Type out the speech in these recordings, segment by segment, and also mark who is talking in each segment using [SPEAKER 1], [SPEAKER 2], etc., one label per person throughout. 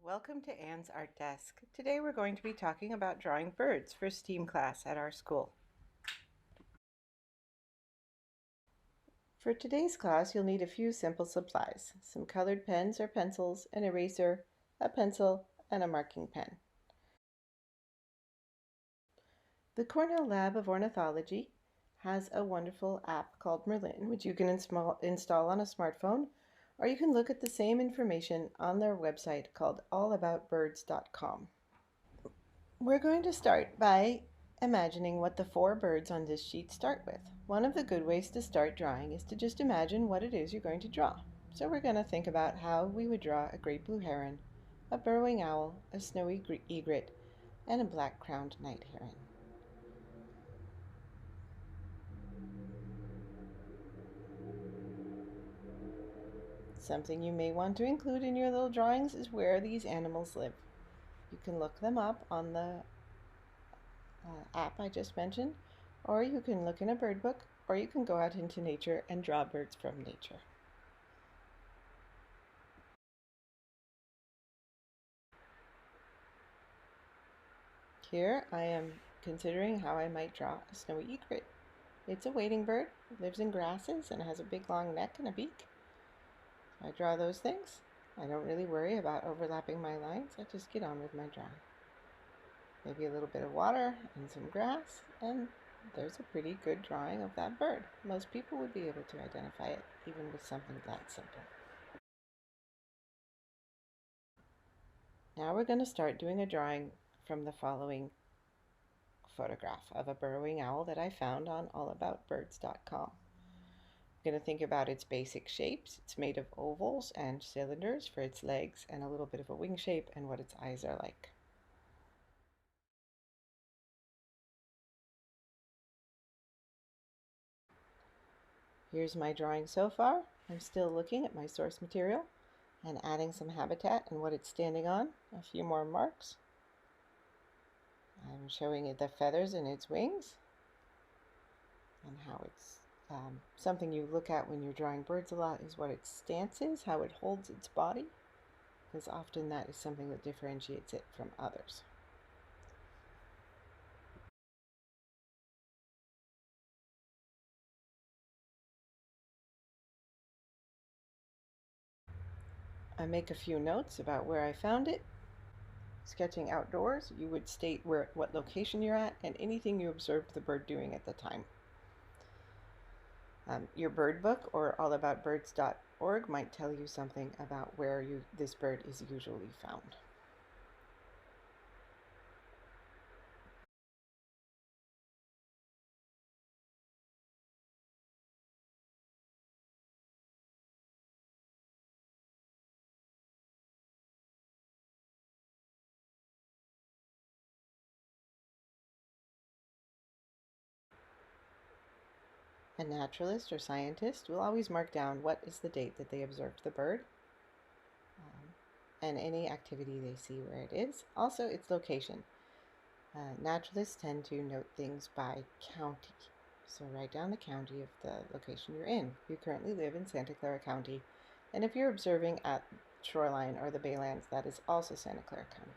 [SPEAKER 1] Welcome to Anne's Art Desk. Today we're going to be talking about drawing birds for STEAM class at our school. For today's class, you'll need a few simple supplies: some colored pens or pencils, an eraser, a pencil, and a marking pen. The Cornell Lab of Ornithology has a wonderful app called Merlin, which you can install on a smartphone, or you can look at the same information on their website called allaboutbirds.com. We're going to start by imagining what the four birds on this sheet start with. One of the good ways to start drawing is to just imagine what it is you're going to draw. So we're going to think about how we would draw a great blue heron, a burrowing owl, a snowy egret, and a black-crowned night heron. Something you may want to include in your little drawings is where these animals live. You can look them up on the app I just mentioned, or you can look in a bird book, or you can go out into nature and draw birds from nature. Here I am considering how I might draw a snowy egret. It's a wading bird, lives in grasses, and has a big long neck and a beak. I draw those things. I don't really worry about overlapping my lines. I just get on with my drawing. Maybe a little bit of water and some grass, and there's a pretty good drawing of that bird. Most people would be able to identify it, even with something that simple. Now we're going to start doing a drawing from the following photograph of a burrowing owl that I found on allaboutbirds.com. I'm going to think about its basic shapes. It's made of ovals and cylinders for its legs, and a little bit of a wing shape, and what its eyes are like. Here's my drawing so far. I'm still looking at my source material and adding some habitat and what it's standing on, a few more marks. I'm showing it the feathers in its wings and how it's something you look at when you're drawing birds a lot is what its stance is, how it holds its body, because often that is something that differentiates it from others. I make a few notes about where I found it. Sketching outdoors, you would state what location you're at and anything you observed the bird doing at the time. Your bird book or allaboutbirds.org might tell you something about where this bird is usually found. A naturalist or scientist will always mark down what is the date that they observed the bird, and any activity they see where it is. Also, its location. Naturalists tend to note things by county. So write down the county of the location you're in. You currently live in Santa Clara County, and if you're observing at Shoreline or the Baylands, that is also Santa Clara County.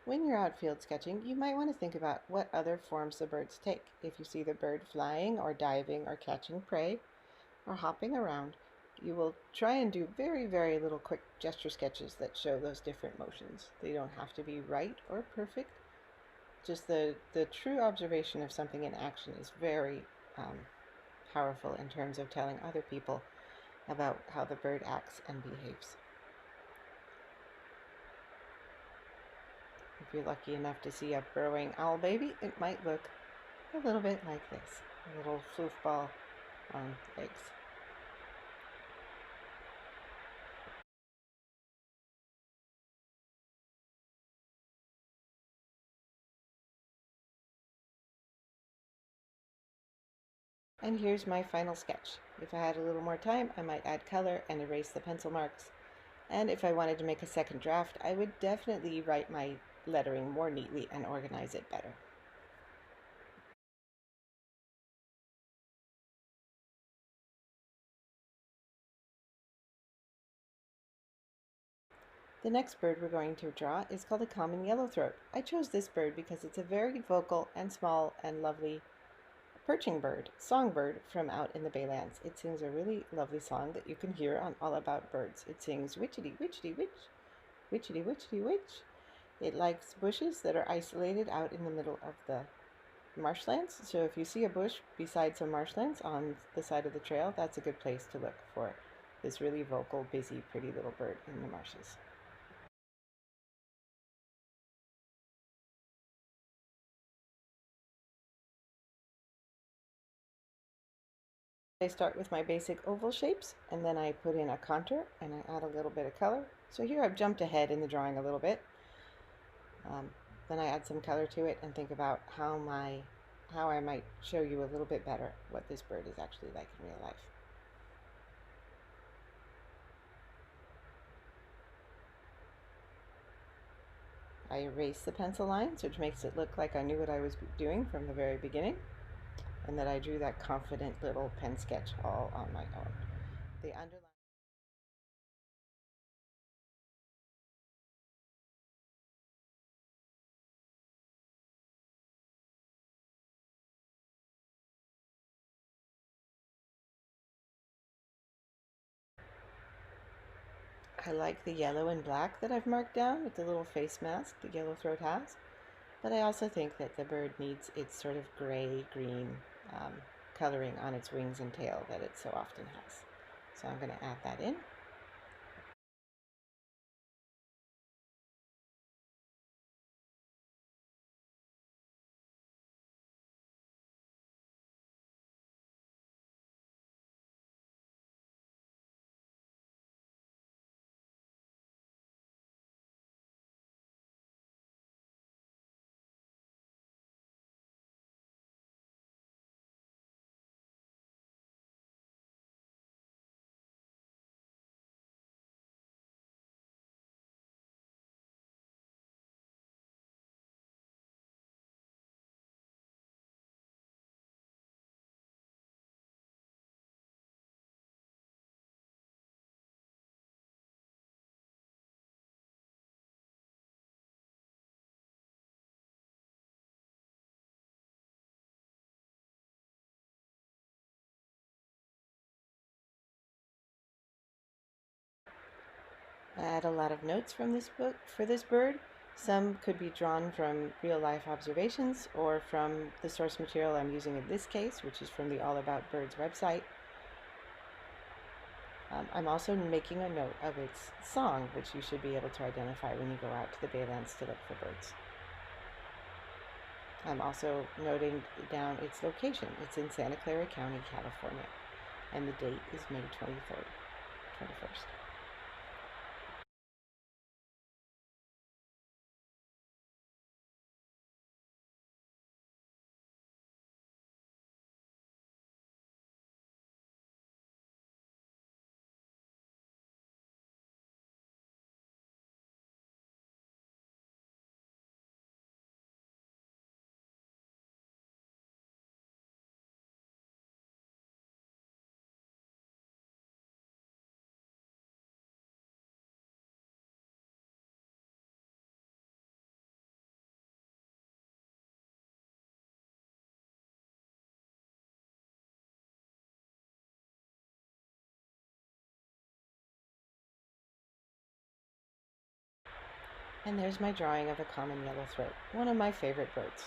[SPEAKER 1] When you're outfield sketching, you might want to think about what other forms the birds take. If you see the bird flying or diving or catching prey or hopping around, You will try and do very, very little quick gesture sketches that show those different motions. They don't have to be right or perfect. Just the true observation of something in action is very powerful in terms of telling other people about how the bird acts and behaves. If you're lucky enough to see a burrowing owl baby, it might look a little bit like this, a little foofball on legs. And here's my final sketch. If I had a little more time, I might add color and erase the pencil marks. And if I wanted to make a second draft, I would definitely write my lettering more neatly and organize it better. The next bird we're going to draw is called a common yellowthroat. I chose this bird because it's a very vocal and small and lovely perching bird, songbird from out in the Baylands. It sings a really lovely song that you can hear on All About Birds. It sings witchity witchity witch, witchity witchity witch. It likes bushes that are isolated out in the middle of the marshlands. So if you see a bush beside some marshlands on the side of the trail, that's a good place to look for this really vocal, busy, pretty little bird in the marshes. I start with my basic oval shapes and then I put in a contour and I add a little bit of color. So here I've jumped ahead in the drawing a little bit. Then I add some color to it and think about how I might show you a little bit better what this bird is actually like in real life. I erase the pencil lines, which makes it look like I knew what I was doing from the very beginning, and that I drew that confident little pen sketch all on my own. The underline I like the yellow and black that I've marked down with the little face mask the yellowthroat has, but I also think that the bird needs its sort of gray-green coloring on its wings and tail that it so often has. So I'm going to add that in. I add a lot of notes from this book for this bird. Some could be drawn from real life observations or from the source material I'm using in this case, which is from the All About Birds website. I'm also making a note of its song, which you should be able to identify when you go out to the Baylands to look for birds. I'm also noting down its location. It's in Santa Clara County, California, and the date is May 23rd, 21st. And there's my drawing of a common yellow throat, one of my favorite birds.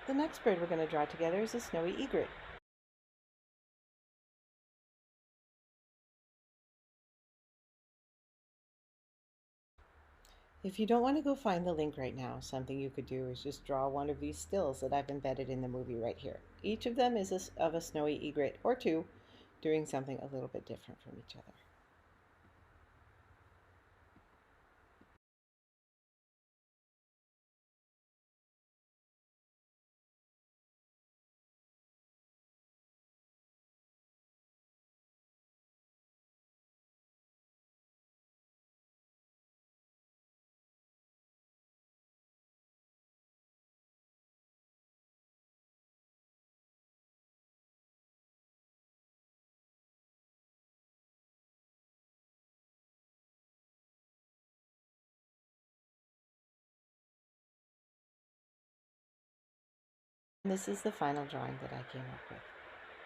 [SPEAKER 1] The next bird we're going to draw together is a snowy egret. If you don't want to go find the link right now, something you could do is just draw one of these stills that I've embedded in the movie right here. Each of them is of a snowy egret or two doing something a little bit different from each other. And this is the final drawing that I came up with.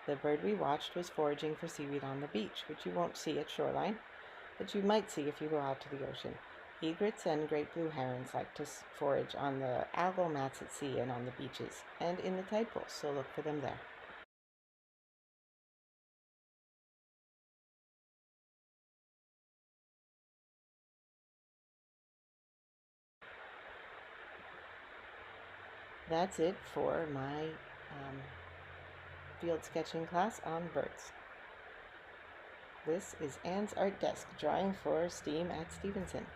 [SPEAKER 1] The bird we watched was foraging for seaweed on the beach, which you won't see at shoreline, but you might see if you go out to the ocean. Egrets and great blue herons like to forage on the algal mats at sea and on the beaches and in the tide pools, so look for them there. That's it for my field sketching class on birds. This is Anne's Art Desk drawing for STEAM at Stevenson.